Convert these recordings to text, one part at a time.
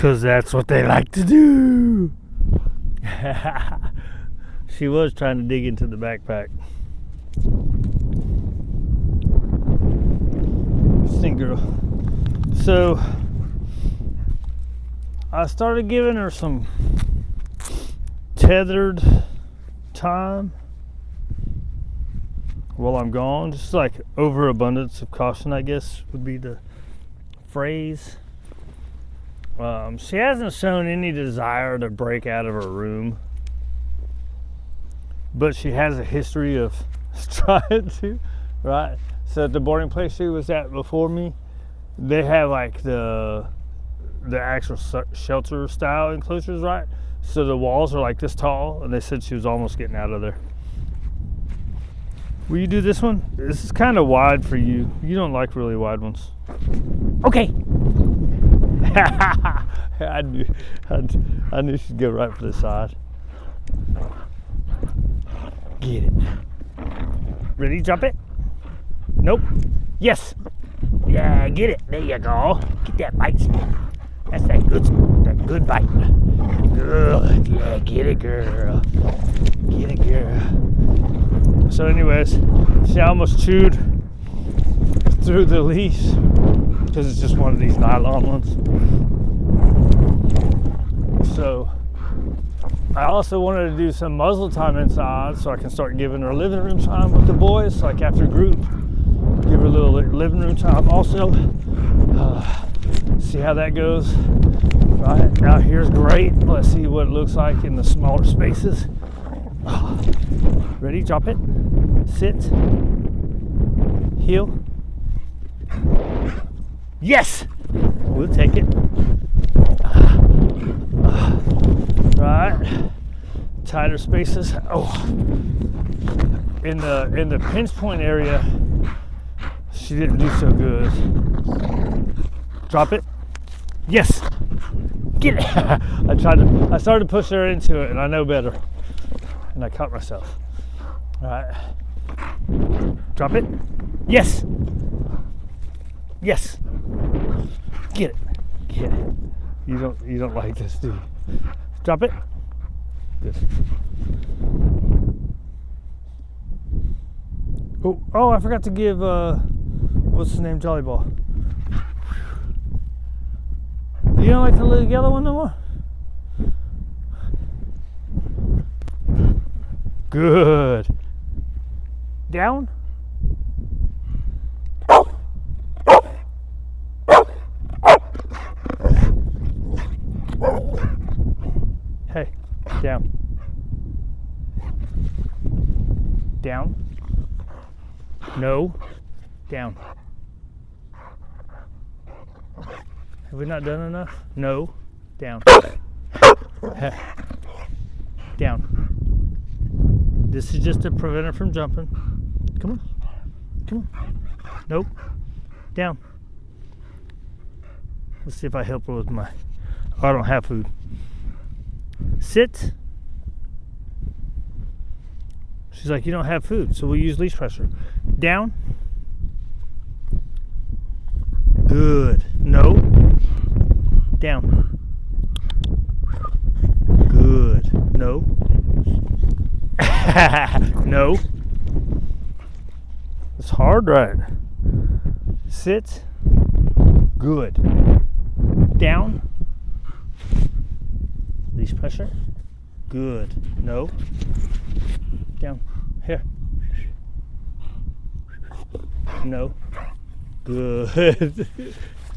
'Cause that's what they like to do. She was trying to dig into the backpack. Stink girl. So I started giving her some tethered time while I'm gone. Just like overabundance of caution, I guess, would be the phrase. She hasn't shown any desire to break out of her room, but she has a history of trying to, right? So at the boarding place she was at before me, they have like the actual shelter style enclosures, right? So the walls are like this tall, and they said she was almost getting out of there. Will you do this one? This is kind of wide for you. You don't like really wide ones. Okay. I knew she'd go right for the side. Get it. Ready? Jump it. Nope. Yes. Yeah, get it. There you go. Get that bite. That's that good bite. Good. Yeah, get it, girl. Get it, girl. So anyways, she almost chewed through the leash because it's just one of these nylon ones. So I also wanted to do some muzzle time inside so I can start giving her living room time with the boys, like after group. Give her a little living room time also. See how that goes. Right, out here's great. Let's see what it looks like in the smaller spaces. Ready? Drop it. Sit. Heel. Yes! We'll take it. Right. Tighter spaces. Oh. In the pinch point area, she didn't do so good. Drop it. Yes! Get it! I started to push her into it, and I know better. And I caught myself. Alright. Drop it. Yes! Yes! Get it. Get it. You don't like this, do you? Drop it. Good. Oh, I forgot to give what's his name, Jolly Ball. You don't like the little yellow one no more? Good. Down. Hey, down. Down. No. Down. Have we not done enough? No. Down. Down. This is just to prevent her from jumping. Come on. Come on. Nope. Down. Let's see if I help her with my... Oh, I don't have food. Sit. She's like, you don't have food, so we'll use leash pressure. Down. Good. No. Down. Good. No. No. It's hard, right? Sit. Good. Down. Leash pressure. Good. No. Down. Here. No. Good.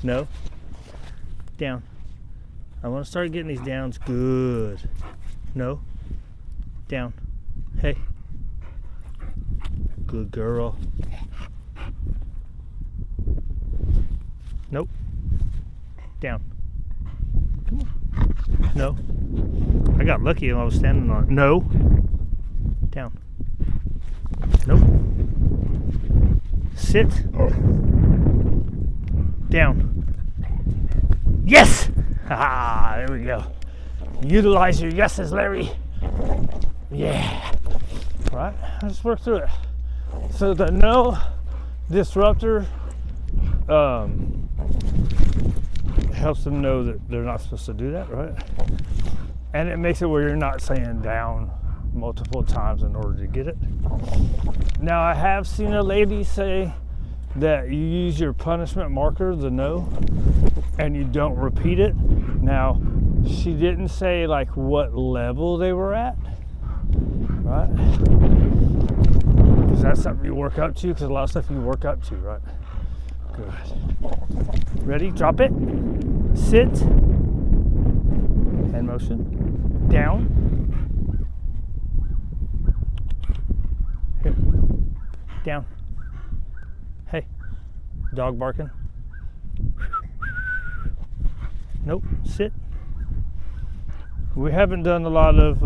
No. Down. I want to start getting these downs. Good. No. Down. Hey. Good girl. Nope. Down. Come on. No. I got lucky when I was standing on it. No. Down. Nope. Sit. Down. Yes! Ah, there we go. Utilize your yeses, Larry. Yeah. All right, let's work through it. So the no disruptor helps them know that they're not supposed to do that, right? And it makes it where you're not saying down multiple times in order to get it. Now, I have seen a lady say that you use your punishment marker, the no, and you don't repeat it. Now, she didn't say like what level they were at, right? Because that's something you work up to, because a lot of stuff you work up to, right? Good. Ready? Drop it. Sit. Hand motion. Down. Here. Down. Hey. Dog barking. Nope. Sit. We haven't done a lot of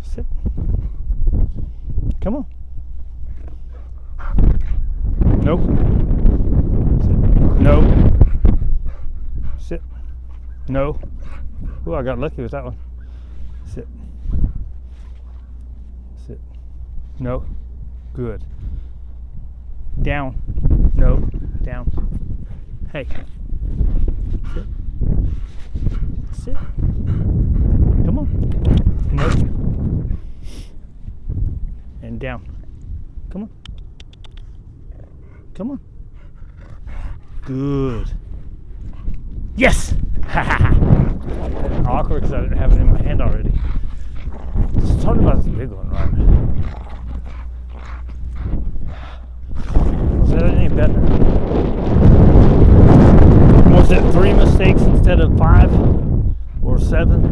sit. Come on. Nope. Sit. No. Sit. No. Ooh, I got lucky with that one. Sit. Sit. No. Good. Down. No. Down. Hey. Sit. Sit. Come on. No. And down. Come on. Come on. Good. Yes! Awkward because I didn't have it in my hand already. Let's talk about this big one, right? Was that any better? Was it 3 mistakes instead of 5 or 7?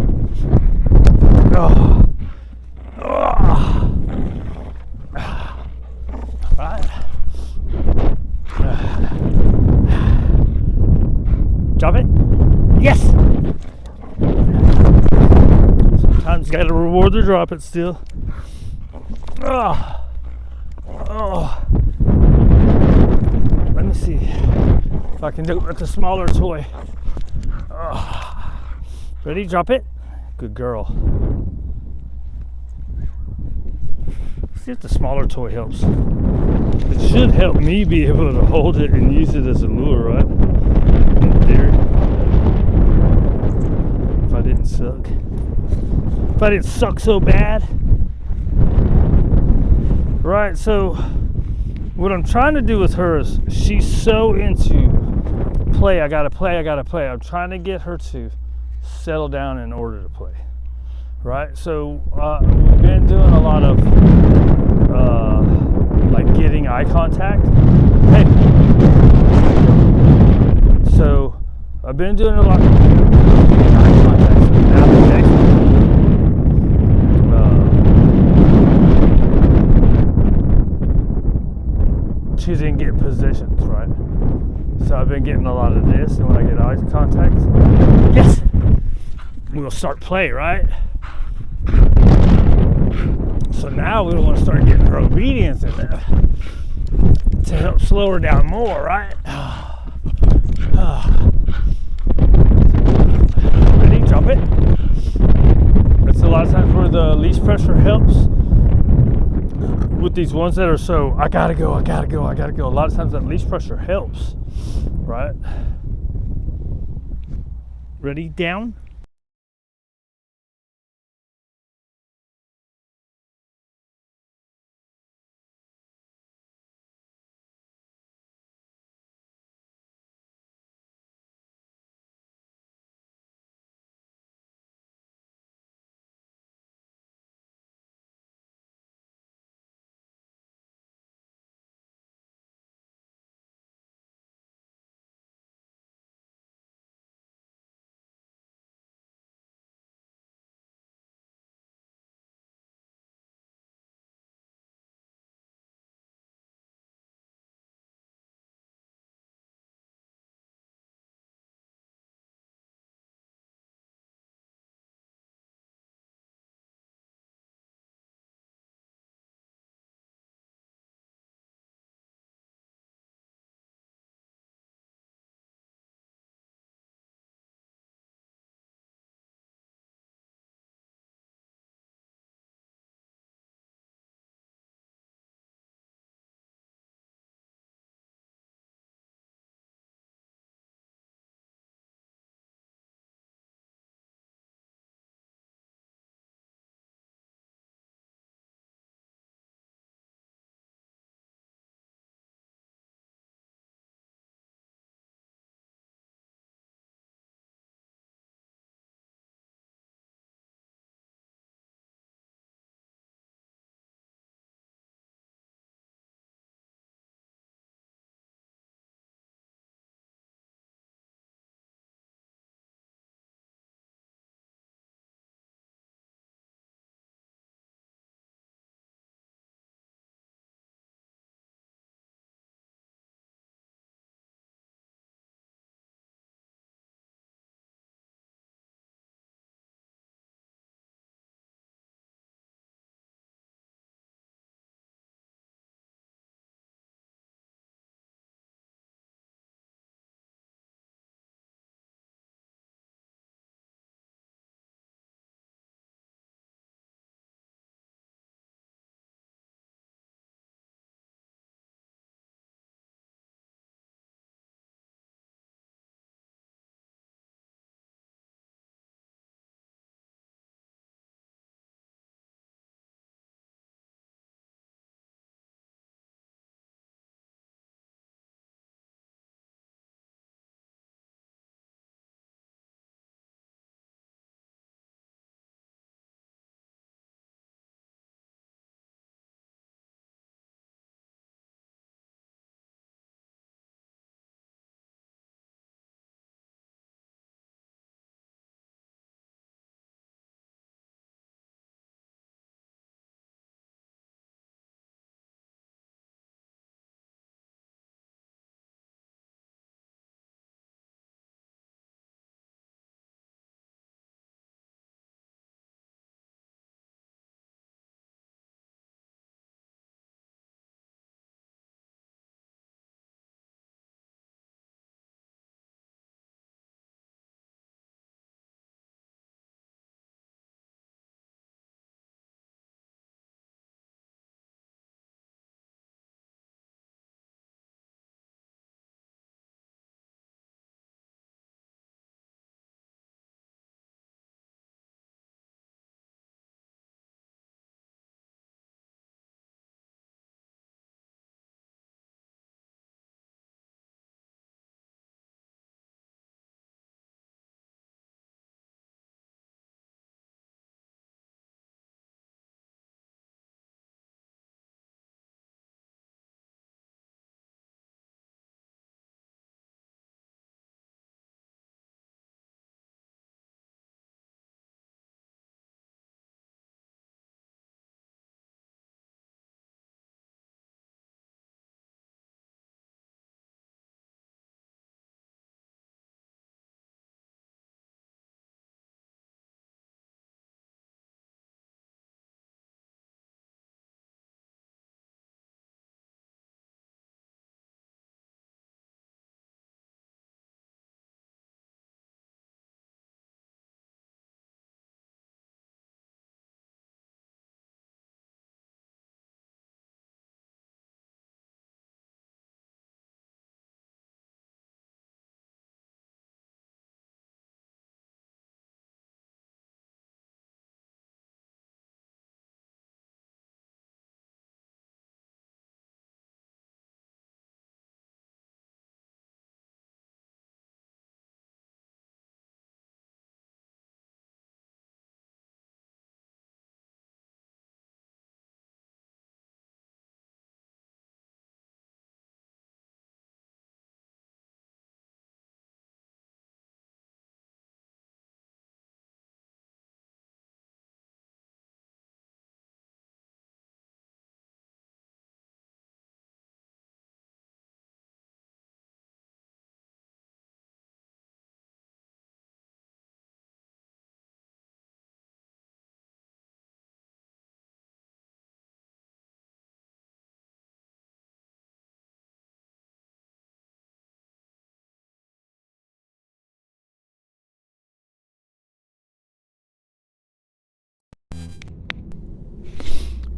Oh. Oh. Right. Drop it. Yes! Sometimes you gotta reward the drop it still. Oh. Oh. Let me see if I can do it with a smaller toy. Oh. Ready? Drop it. Good girl. See if the smaller toy helps. It should help me be able to hold it and use it as a lure, right? In theory. If I didn't suck. If I didn't suck so bad. Right, so what I'm trying to do with her is she's so into play, I gotta play. I'm trying to get her to settle down in order to play. Right, so we've been doing a lot of like getting eye contact. Hey, so I've been doing a lot of eye contact. So now the next she didn't get positions, right? So I've been getting a lot of this, and when I get eye contact, yes, we'll start play, right? So now we want to start getting her obedience in there to help slow her down more, right? Ready? Drop it. That's a lot of times where the leash pressure helps with these ones that are so, I gotta go. A lot of times that leash pressure helps, right? Ready? Down.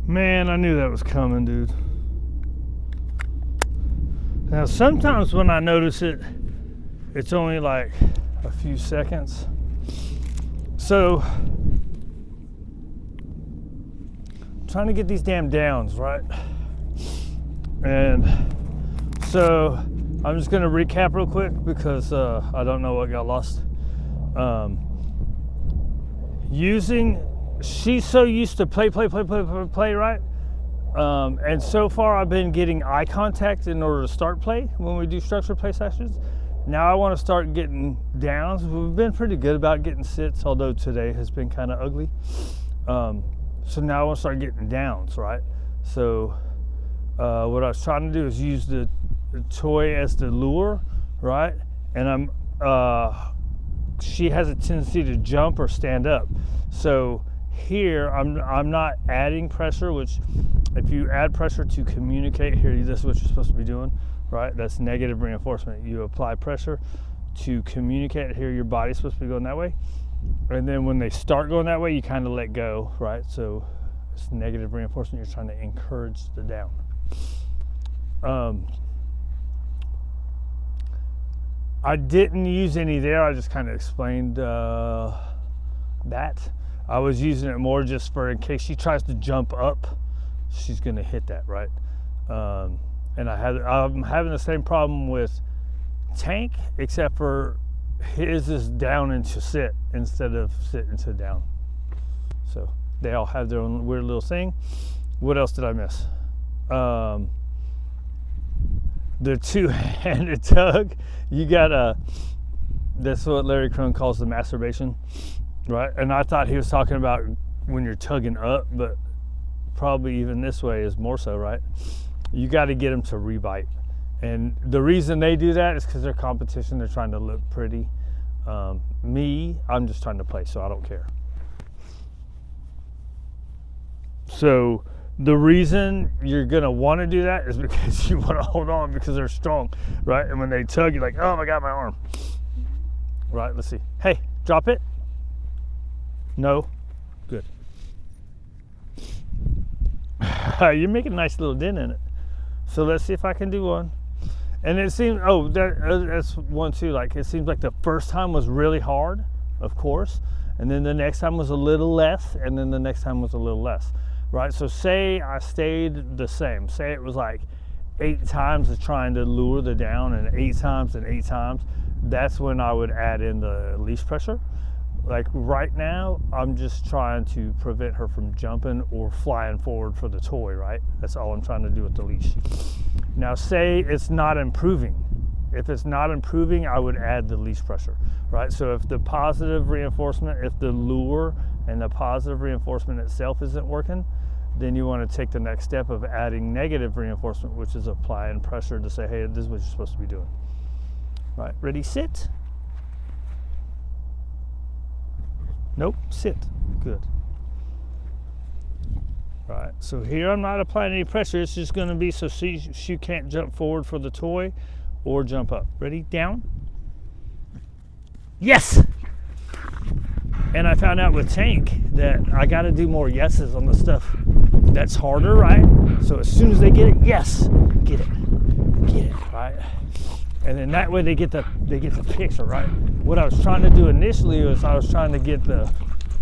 Man, I knew that was coming, dude. Now, sometimes when I notice it, it's only like a few seconds. So, I'm trying to get these damn downs, right? And so, I'm just going to recap real quick because I don't know what got lost. She's so used to play, right? And so far I've been getting eye contact in order to start play when we do structured play sessions. Now I want to start getting downs. We've been pretty good about getting sits, although today has been kind of ugly. So now I want to start getting downs, right? So what I was trying to do is use the toy as the lure, right? And she has a tendency to jump or stand up. So here I'm not adding pressure, which if you add pressure to communicate, here this is what you're supposed to be doing, right? That's negative reinforcement. You apply pressure to communicate, here your body's supposed to be going that way, and then when they start going that way, you kind of let go, right? So it's negative reinforcement. You're trying to encourage the down. I didn't use any there. I just kind of explained that. I was using it more just for in case she tries to jump up, she's going to hit that, right? And I'm having the same problem with Tank, except for his is down into sit instead of sit into down. So they all have their own weird little thing. What else did I miss? The two-handed tug. You got that's what Larry Crone calls the masturbation, right? And I thought he was talking about when you're tugging up, but probably even this way is more so, right? You got to get them to rebite. And the reason they do that is because they're competition. They're trying to look pretty. I'm just trying to play, so I don't care. So the reason you're going to want to do that is because you want to hold on because they're strong, right? And when they tug, you're like, oh my God, my arm. Right, let's see. Hey, drop it. No. Good. You're making a nice little dent in it. So let's see if I can do one. And it seems, that's one too. Like, it seems like the first time was really hard, of course. And then the next time was a little less. And then the next time was a little less. Right? So say I stayed the same. Say it was like 8 times of trying to lure the down and 8 times and 8 times. That's when I would add in the leash pressure. Like right now, I'm just trying to prevent her from jumping or flying forward for the toy, right? That's all I'm trying to do with the leash. Now say it's not improving. If it's not improving, I would add the leash pressure, right? So if the positive reinforcement, if the lure and the positive reinforcement itself isn't working, then you want to take the next step of adding negative reinforcement, which is applying pressure to say, hey, this is what you're supposed to be doing. Right, ready, sit. Nope, sit, good. Right, so here I'm not applying any pressure. It's just gonna be so she can't jump forward for the toy or jump up. Ready, down. Yes! And I found out with Tank that I gotta do more yeses on the stuff that's harder, right? So as soon as they get it, yes, get it, right? And then that way they get the picture, right? What I was trying to do initially was I was trying to get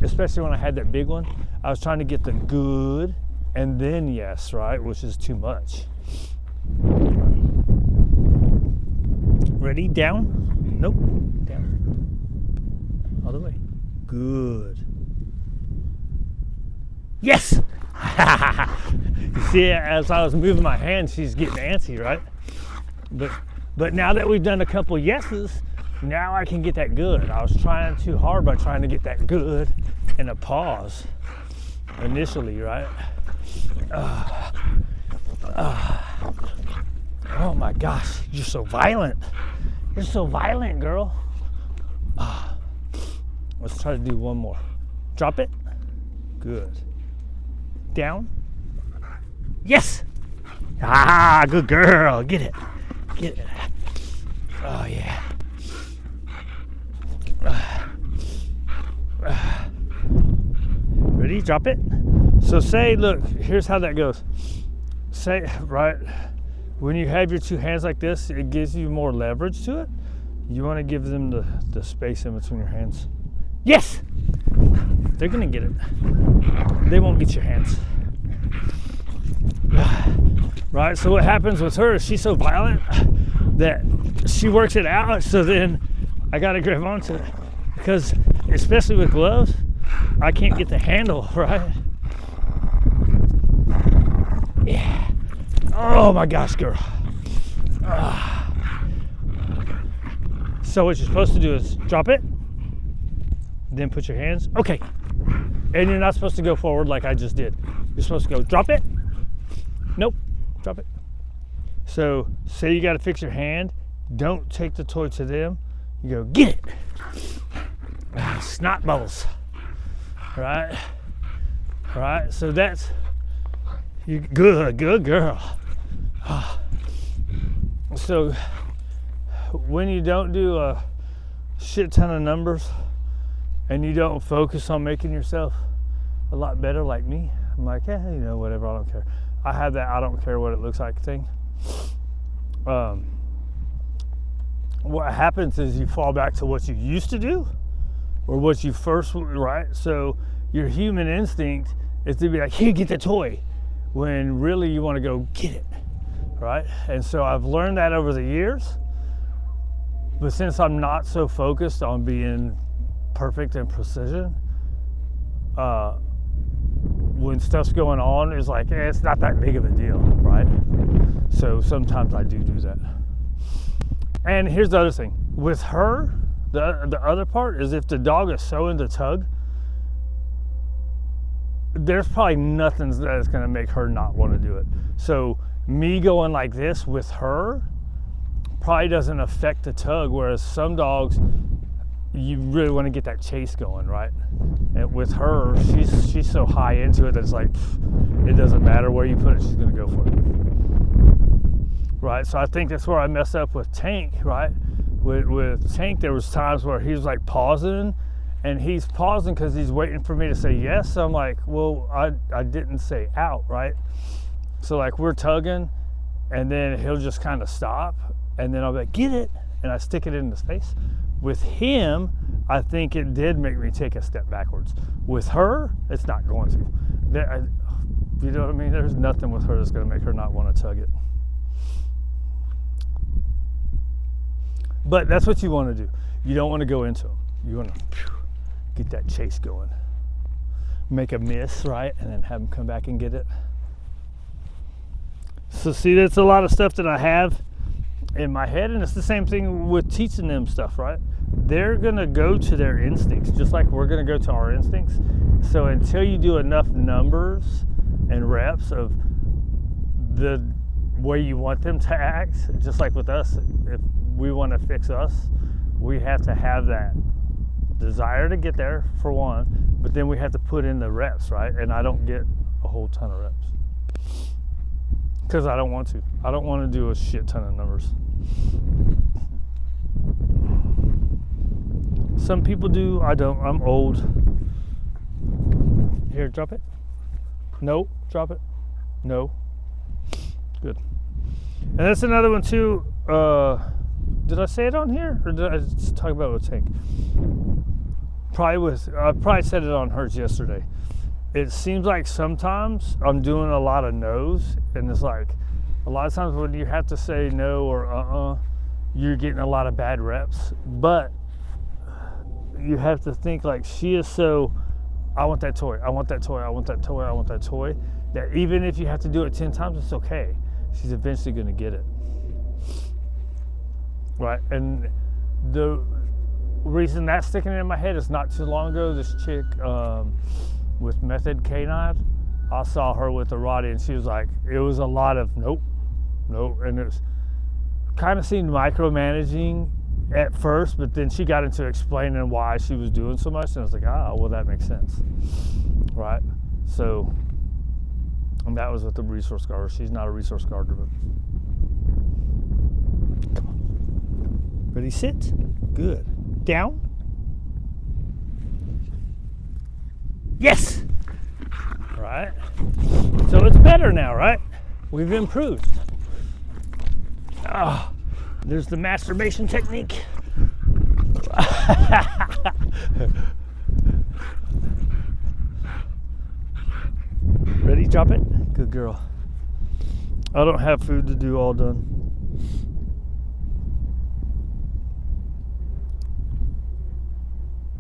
especially when I had that big one, I was trying to get the good and then yes, right? Which is too much. Ready, down? Nope, down. All the way. Good. Yes! You see, as I was moving my hand, she's getting antsy, right? But now that we've done a couple yeses, now I can get that good. I was trying too hard by trying to get that good and a pause initially, right? Oh my gosh, you're so violent. You're so violent, girl. Let's try to do one more. Drop it. Good. Down. Yes! Ah, good girl. Get it. Get it. Oh, yeah. Ready? Drop it. So say, look, here's how that goes. Say, right, when you have your two hands like this, it gives you more leverage to it. You want to give them the space in between your hands. Yes! They're going to get it. They won't get your hands. Right, so what happens with her is she's so violent that she works it out, so then I got to grab onto it. Because, especially with gloves, I can't get the handle, right? Yeah. Oh my gosh, girl. So what you're supposed to do is drop it, then put your hands, okay. And you're not supposed to go forward like I just did. You're supposed to go, drop it. Nope, drop it. So say you got to fix your hand, don't take the toy to them. You go, get it. Snot bubbles. Right? Right? So that's, you good girl. So when you don't do a shit ton of numbers and you don't focus on making yourself a lot better like me, I'm like, yeah, you know, whatever, I don't care. I have that I don't care what it looks like thing. What happens is you fall back to what you used to do or what you first, right? So your human instinct is to be like, here, get the toy, when really you want to go get it, right? And so I've learned that over the years, but since I'm not so focused on being perfect and precision, when stuff's going on, it's like, it's not that big of a deal, right? So sometimes I do that. And here's the other thing. With her, the other part is if the dog is so into tug, there's probably nothing that is going to make her not want to do it. So me going like this with her probably doesn't affect the tug, whereas some dogs, you really want to get that chase going, right? And with her, she's so high into it that it's like, it doesn't matter where you put it, she's going to go for it. Right, so I think that's where I messed up with Tank, right? With Tank, there was times where he was like pausing, and he's pausing because he's waiting for me to say yes. So I'm like, well, I didn't say out, right? So like we're tugging, and then he'll just kind of stop, and then I'll be like, get it, and I stick it in his face. With him, I think it did make me take a step backwards. With her, it's not going to. You know what I mean? There's nothing with her that's going to make her not want to tug it. But that's what you want to do. You don't want to go into them. You want to get that chase going. Make a miss, right? And then have them come back and get it. So see, that's a lot of stuff that I have in my head, and it's the same thing with teaching them stuff, right? They're going to go to their instincts, just like we're going to go to our instincts. So until you do enough numbers and reps of the way you want them to act, just like with us, if we want to fix us, we have to have that desire to get there, for one, but then we have to put in the reps, right? And I don't get a whole ton of reps because I don't want to. I don't want to do a shit ton of numbers. Some people do, I don't. I'm old. Here, drop it. No, drop it. No. Good. And that's another one too. Did I say it on here, or did I just talk about it with Tank? I probably said it on hers yesterday. It seems like sometimes I'm doing a lot of no's, and it's like a lot of times when you have to say no or you're getting a lot of bad reps. But you have to think like she is so, I want that toy, I want that toy, I want that toy, I want that toy, that even if you have to do it 10 times, it's okay. She's eventually going to get it. Right, and the reason that's sticking in my head is not too long ago, this chick with Method Canine, I saw her with the Roddy, and she was like, it was a lot of nope, and it was kind of seemed micromanaging at first, but then she got into explaining why she was doing so much, and I was like, well, that makes sense, right? So, and that was with the resource guard. She's not a resource guarder, but come on. Ready, sit. Good. Down. Yes. right? So it's better now, right? We've improved. Oh, there's the masturbation technique. Ready? Drop it. Good girl. I don't have food to do all done.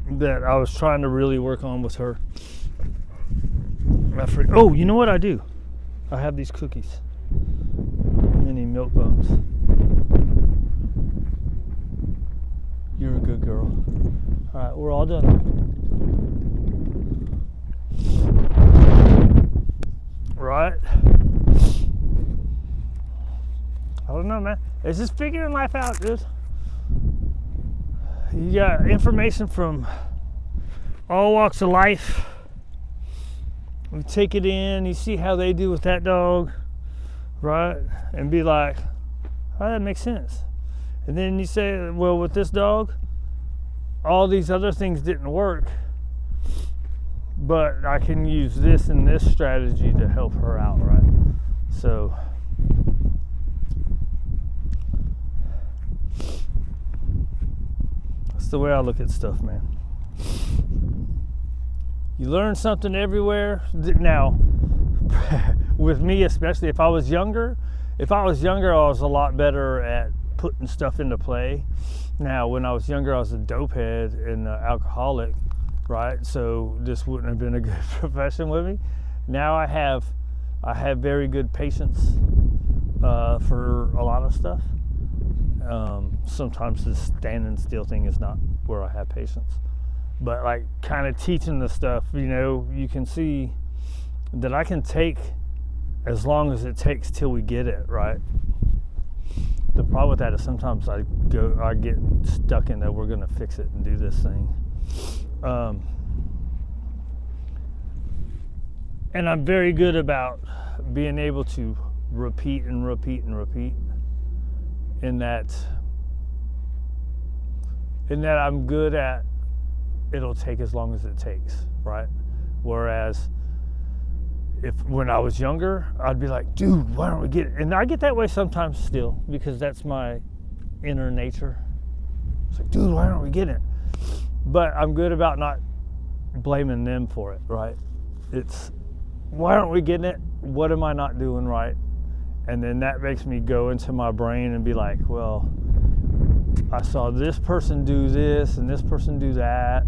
That I was trying to really work on with her. Oh, you know what I do? I have these cookies. Mini milk bones. You're a good girl. All right, we're all done. Right? I don't know, man. It's just figuring life out, dude. You got information from all walks of life. You take it in, you see how they do with that dog, right? And be like, oh, that makes sense. And then you say, well, with this dog, all these other things didn't work, but I can use this and this strategy to help her out, right? So that's the way I look at stuff, man. You learn something everywhere. Now, with me especially, if I was younger, I was a lot better at putting stuff into play. Now, when I was younger, I was a dopehead and an alcoholic, right? So this wouldn't have been a good profession with me. Now I have very good patience for a lot of stuff. Sometimes the standing still thing is not where I have patience. But like kind of teaching the stuff, you can see that I can take as long as it takes till we get it, right? The problem with that is sometimes I get stuck in that we're gonna fix it and do this thing. And I'm very good about being able to repeat and repeat and repeat in that I'm good at it'll take as long as it takes, right? Whereas when I was younger, I'd be like, dude, why don't we get it? And I get that way sometimes still, because that's my inner nature. It's like, dude, why don't we get it? But I'm good about not blaming them for it, right? It's, why aren't we getting it? What am I not doing right? And then that makes me go into my brain and be like, well, I saw this person do this and this person do that,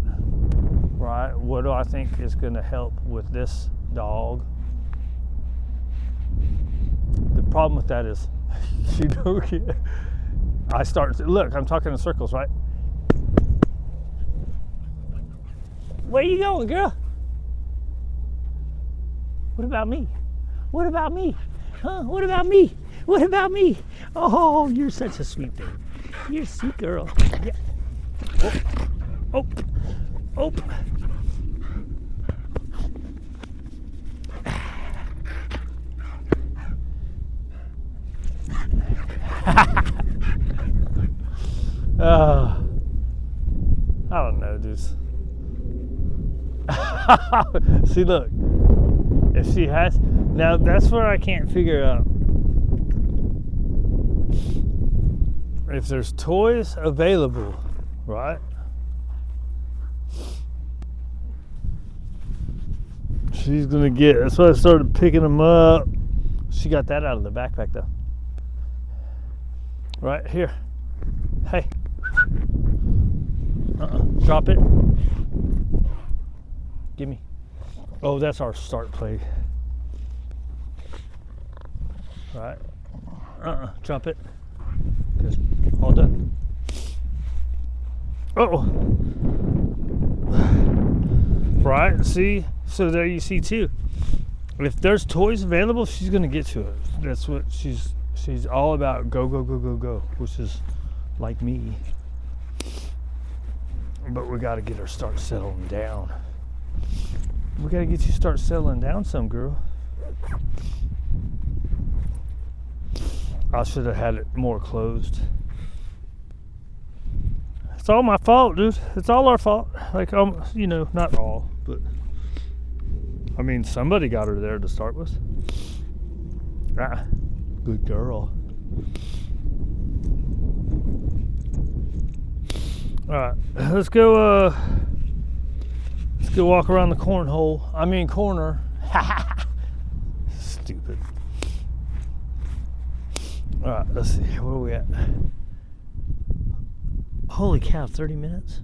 right? What do I think is going to help with this dog? The problem with that is you don't get, look, I'm talking in circles, right? Where you going, girl? What about me? What about me? Huh? What about me? What about me? Oh, you're such a sweet baby. You're a sweet girl. Yeah. Oh. Oh. I don't know, dudes. See, look. If she has, now that's where I can't figure out. If there's toys available, right? She's gonna get, that's why I started picking them up. She got that out of the backpack though. Right here. Hey. Drop it. Gimme. Oh, that's our start play. Right. Drop it. Just all done. Oh. Right. See. So there you see too. If there's toys available, she's gonna get to it. That's what she's all about. Go, go, go, go, go. Which is like me. But we got to get her start settling down. We got to get you start settling down some, girl. I should have had it more closed. It's all my fault, dude. It's all our fault. Like, not all, but I mean, somebody got her there to start with. Ah, good girl. All right, let's go walk around the corner. Stupid. All right, let's see. Where are we at? Holy cow, 30 minutes?